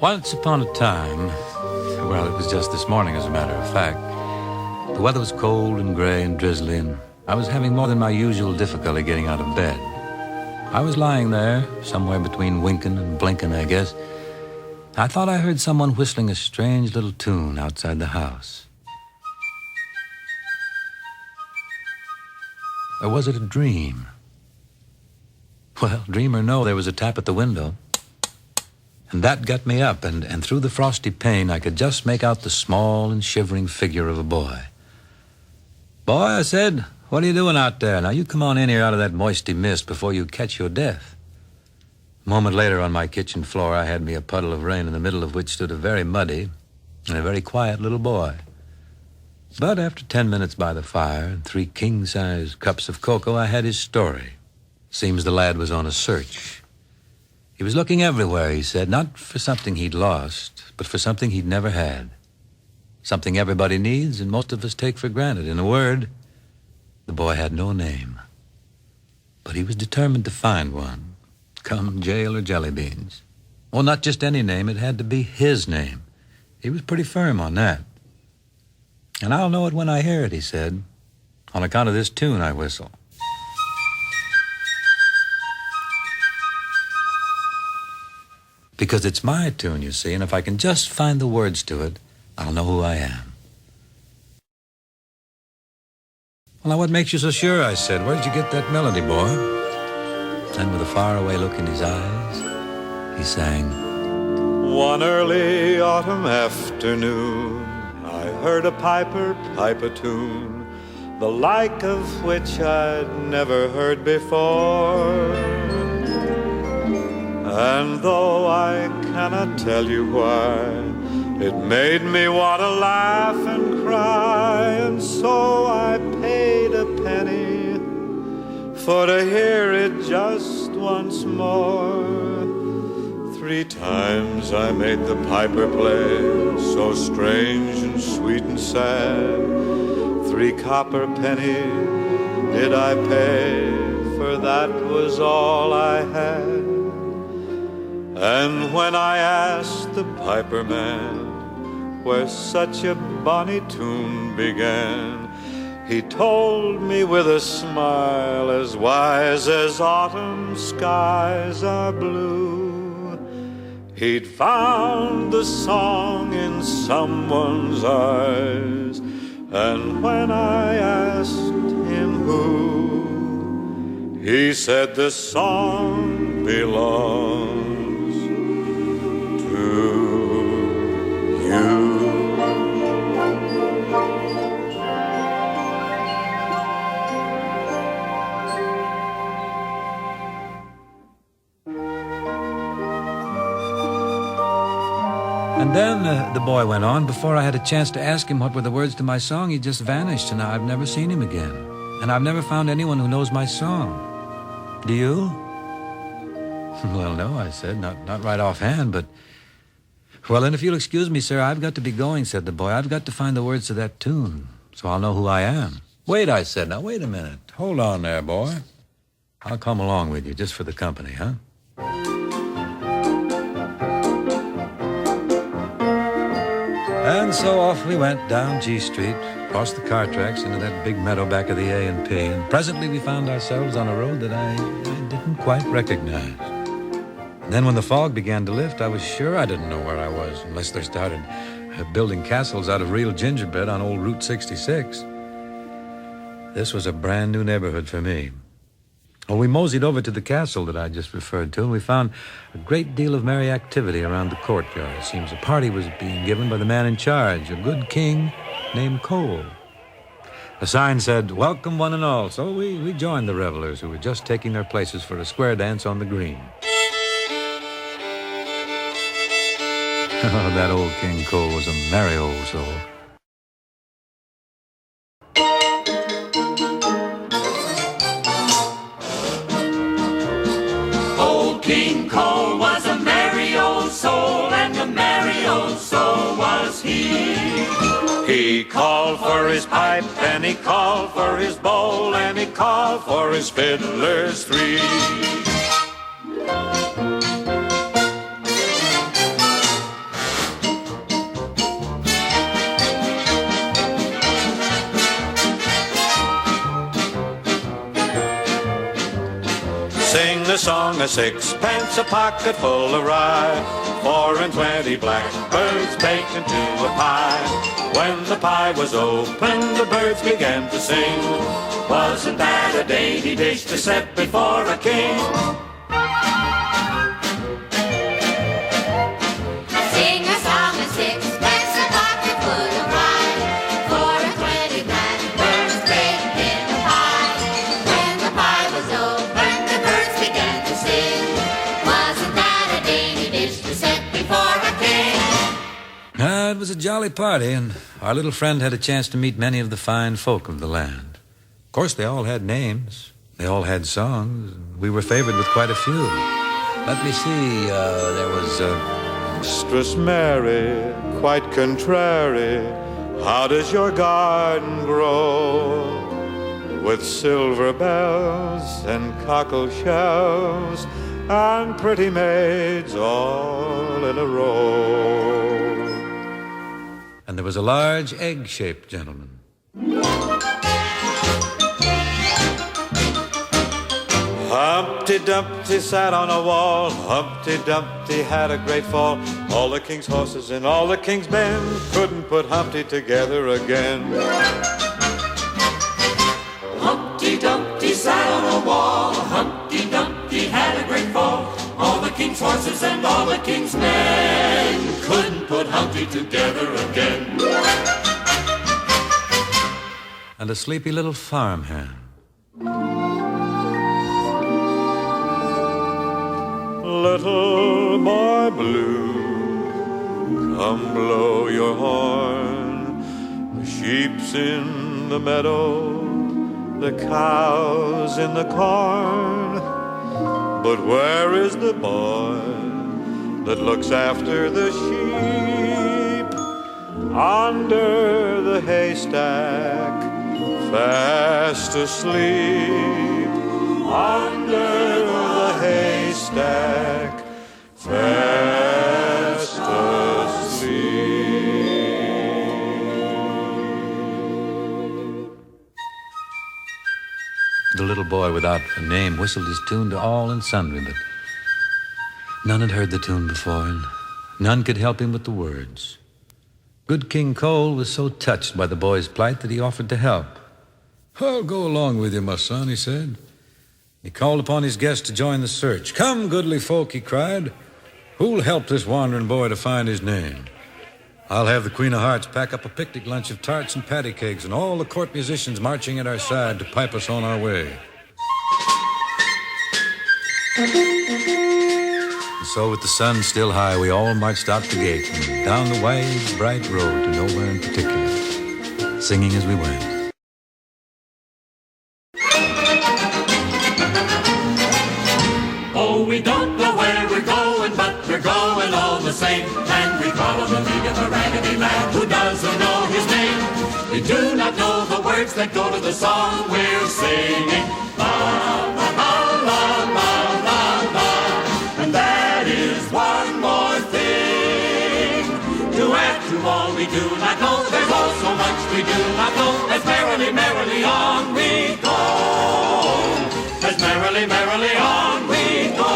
Once upon a time, well, it was just this morning, as a matter of fact, the weather was cold and gray and drizzly, and I was having more than my usual difficulty getting out of bed. I was lying there, somewhere between winking and blinking, I guess. I thought I heard someone whistling a strange little tune outside the house. Or was it a dream? Well, dream or no, there was a tap at the window. And that got me up, and through the frosty pane, I could just make out the small and shivering figure of a boy. "Boy," I said, "what are you doing out there? Now, you come on in here out of that moisty mist before you catch your death." A moment later, on my kitchen floor, I had me a puddle of rain in the middle of which stood a very muddy and a very quiet little boy. But after 10 minutes by the fire and 3 king-size cups of cocoa, I had his story. Seems the lad was on a search. He was looking everywhere, he said, not for something he'd lost, but for something he'd never had. Something everybody needs and most of us take for granted. In a word, the boy had no name. But he was determined to find one, come jail or jelly beans. Well, not just any name, it had to be his name. He was pretty firm on that. "And I'll know it when I hear it," he said, "on account of this tune I whistle." Because it's my tune, you see, and if I can just find the words to it, I'll know who I am. "Well, now, what makes you so sure?" I said. "Where'd you get that melody, boy?" Then with a faraway look in his eyes, he sang, "One early autumn afternoon, I heard a piper pipe a tune, the like of which I'd never heard before. And though I cannot tell you why, it made me want to laugh and cry, and so I paid a penny for to hear it just once more. 3 times I made the piper play, so strange and sweet and sad. 3 copper pennies did I pay, for that was all I had. And when I asked the piper man where such a bonny tune began, he told me with a smile as wise as autumn skies are blue, he'd found the song in someone's eyes. And when I asked him who, he said the song belongs to you. And then the boy went on. Before I had a chance to ask him what were the words to my song, he just vanished, and I've never seen him again. And I've never found anyone who knows my song. Do you? "Well, no," I said, not right offhand, but... "Well, then, if you'll excuse me, sir, I've got to be going," said the boy. "I've got to find the words to that tune, so I'll know who I am." "Wait," I said. "Now, wait a minute. Hold on there, boy. I'll come along with you, just for the company, huh?" And so off we went down G Street, across the car tracks into that big meadow back of the A&P, and presently we found ourselves on a road that I didn't quite recognize. And then when the fog began to lift, I was sure I didn't know where I was, unless they started building castles out of real gingerbread on old Route 66. This was a brand new neighborhood for me. Well, we moseyed over to the castle that I just referred to, and we found a great deal of merry activity around the courtyard. It seems a party was being given by the man in charge, a good king named Cole. A sign said, "Welcome one and all," so we joined the revelers who were just taking their places for a square dance on the green. Oh, that old King Cole was a merry old soul. King Cole was a merry old soul, and a merry old soul was he. He called for his pipe, and he called for his bowl, and he called for his fiddlers 3. song of sixpence, a pocket full of rye, 4 and 20 blackbirds baked into a pie. When the pie was opened, the birds began to sing. Wasn't that a dainty dish to set before a king? Sing a song of sixpence, a pocket full of rye, 4 and 20 blackbirds baked in a pie. When the pie was opened, the birds began to sing. Wasn't that a dainty dish to set before a king? It was a jolly party, and our little friend had a chance to meet many of the fine folk of the land. Of course, they all had names. They all had songs. We were favored with quite a few. Let me see, there was... Mistress Mary, quite contrary, how does your garden grow? With silver bells and cockle shells and pretty maids all in a row. And there was a large egg-shaped gentleman. Humpty Dumpty sat on a wall, Humpty Dumpty had a great fall. All the king's horses and all the king's men couldn't put Humpty together again. Humpty Dumpty sat on a wall, Humpty Dumpty had a great fall. All the king's horses and all the king's men couldn't put Humpty together again. And a sleepy little farmhand. Little boy blue, come blow your horn. The sheep's in the meadow, the cow's in the corn. But where is the boy that looks after the sheep? Under the haystack, fast asleep. Under the haystack, fast asleep. The little boy without a name whistled his tune to all and sundry, but none had heard the tune before, and none could help him with the words. Good King Cole was so touched by the boy's plight that he offered to help. "I'll go along with you, my son," he said. He called upon his guests to join the search. "Come, goodly folk," he cried. "Who'll help this wandering boy to find his name? I'll have the Queen of Hearts pack up a picnic lunch of tarts and patty cakes and all the court musicians marching at our side to pipe us on our way." And so with the sun still high, we all marched out the gate and down the wide, bright road to nowhere in particular, singing as we went. Oh, we don't know where we're going, but we're going all the same. And we follow the lead of a raggedy lad who doesn't know his name. We do not know the words that go to the song we're singing. La, la, la, la, la, la, la. And that is one more thing. To add to all we do not know, there's oh so much we do not know. As merrily, merrily on we go. As merrily, merrily on we go.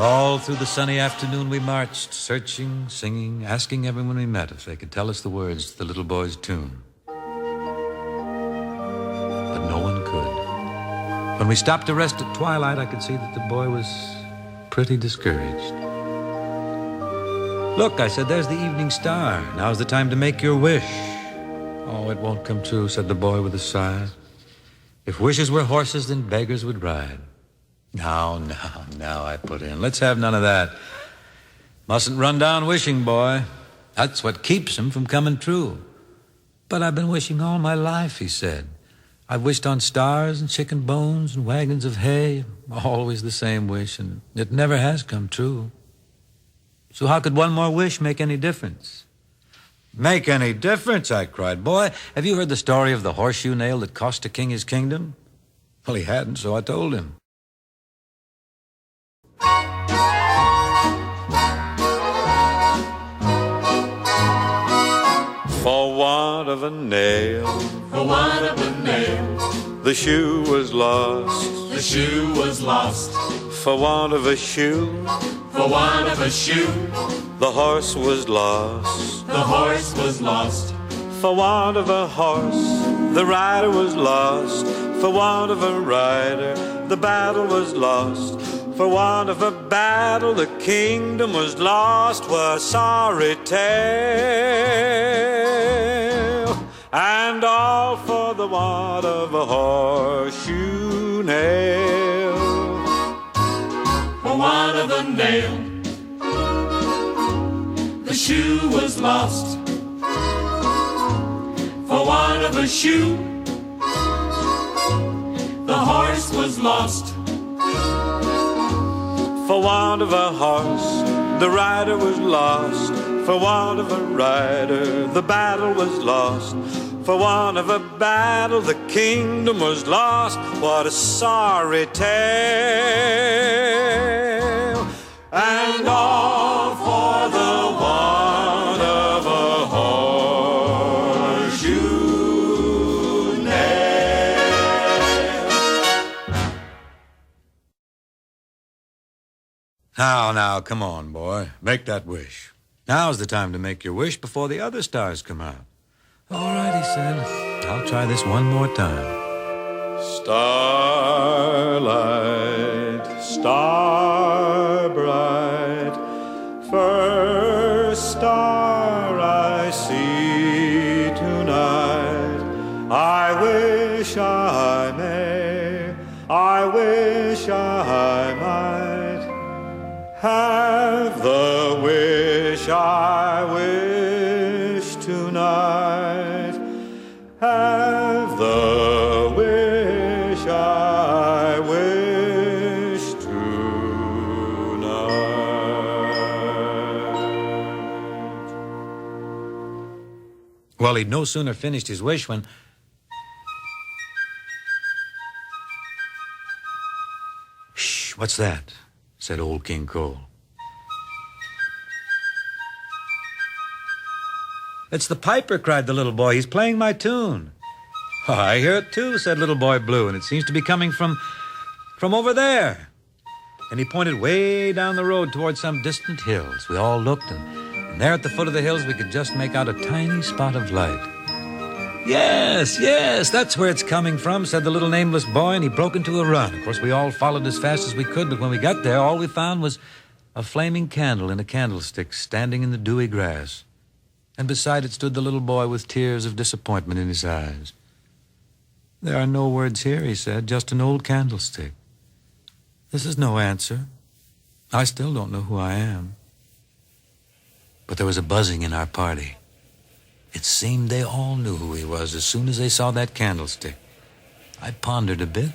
All through the sunny afternoon we marched, searching, singing, asking everyone we met if they could tell us the words to the little boy's tune. But no one could. When we stopped to rest at twilight, I could see that the boy was pretty discouraged. "Look," I said, "there's the evening star. Now's the time to make your wish." "Oh, it won't come true," said the boy with a sigh. "If wishes were horses, then beggars would ride." Now, I put in. "Let's have none of that. Mustn't run down wishing, boy. That's what keeps him from coming true." "But I've been wishing all my life," he said. "I've wished on stars and chicken bones and wagons of hay. Always the same wish, and it never has come true. So how could one more wish make any difference?" "Make any difference?" I cried. "Boy, have you heard the story of the horseshoe nail that cost a king his kingdom?" Well, he hadn't, so I told him. want of a nail. For want of a nail, The shoe was lost. the shoe was lost. For want of a shoe, For want of a shoe, the horse was lost. the horse was lost. For want of a horse, the rider was lost. For want of a rider, the battle was lost. For want of a battle, the kingdom was lost. What a sorry tale. And all for the want of a horseshoe nail. For want of a nail, the shoe was lost. For want of a shoe, the horse was lost. For want of a horse, the rider was lost. For want of a rider, the battle was lost. For want of a battle, the kingdom was lost. What a sorry tale. And all for the want of a horseshoe nail. Now, come on, boy. Make that wish. Now's the time to make your wish before the other stars come out. All right, he said. I'll try this one more time. Starlight, star bright, first star I see tonight. I wish I may, I wish I might have the wish I wish tonight. Have the wish I wish tonight. Well, he'd no sooner finished his wish when... Shh, what's that? Said old King Cole. It's the piper, cried the little boy. He's playing my tune. Oh, I hear it too, said little boy Blue, and it seems to be coming from over there. And he pointed way down the road toward some distant hills. We all looked, and there at the foot of the hills we could just make out a tiny spot of light. Yes, that's where it's coming from, said the little nameless boy, and he broke into a run. Of course, we all followed as fast as we could, but when we got there, all we found was a flaming candle in a candlestick standing in the dewy grass. And beside it stood the little boy with tears of disappointment in his eyes. There are no words here, he said, just an old candlestick. This is no answer. I still don't know who I am. But there was a buzzing in our party. It seemed they all knew who he was as soon as they saw that candlestick. I pondered a bit.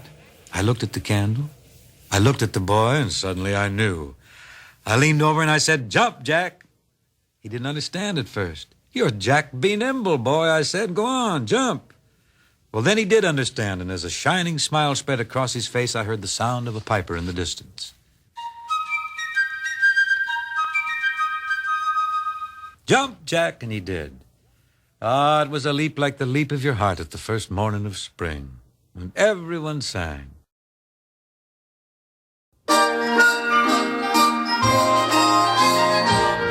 I looked at the candle. I looked at the boy, and suddenly I knew. I leaned over and I said, "Jump, Jack." He didn't understand at first. "You're Jack B. Nimble, boy," I said. "Go on, jump." Well, then he did understand, and as a shining smile spread across his face, I heard the sound of a piper in the distance. "Jump, Jack," and he did. Ah, it was a leap like the leap of your heart at the first morning of spring, and everyone sang.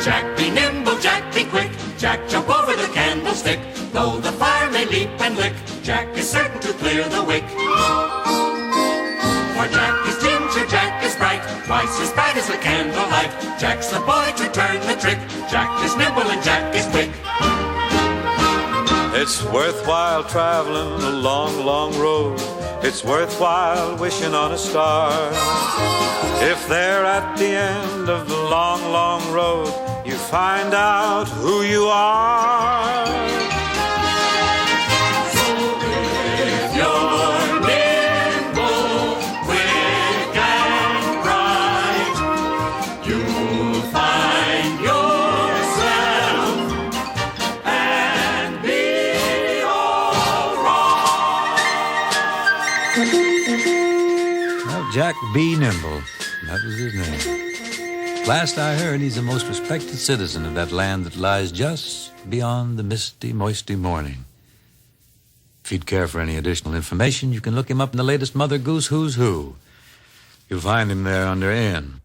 Jack be nimble, Jack be quick, Jack jump over the candlestick. Though the fire may leap and lick, Jack is certain to clear the wick. For Jack is ginger, Jack is bright, twice as bright as the candlelight. Jack's the boy to turn the trick, Jack is nimble and Jack is quick. It's worthwhile traveling a long, long road. It's worthwhile wishing on a star. If there at the end of the long, long road you find out who you are. So if you're nimble, quick and bright, you'll find yourself and be all right. Well, Jack B. Nimble, that was his name. Last I heard, he's the most respected citizen of that land that lies just beyond the misty, moisty morning. If you'd care for any additional information, you can look him up in the latest Mother Goose Who's Who. You'll find him there under N.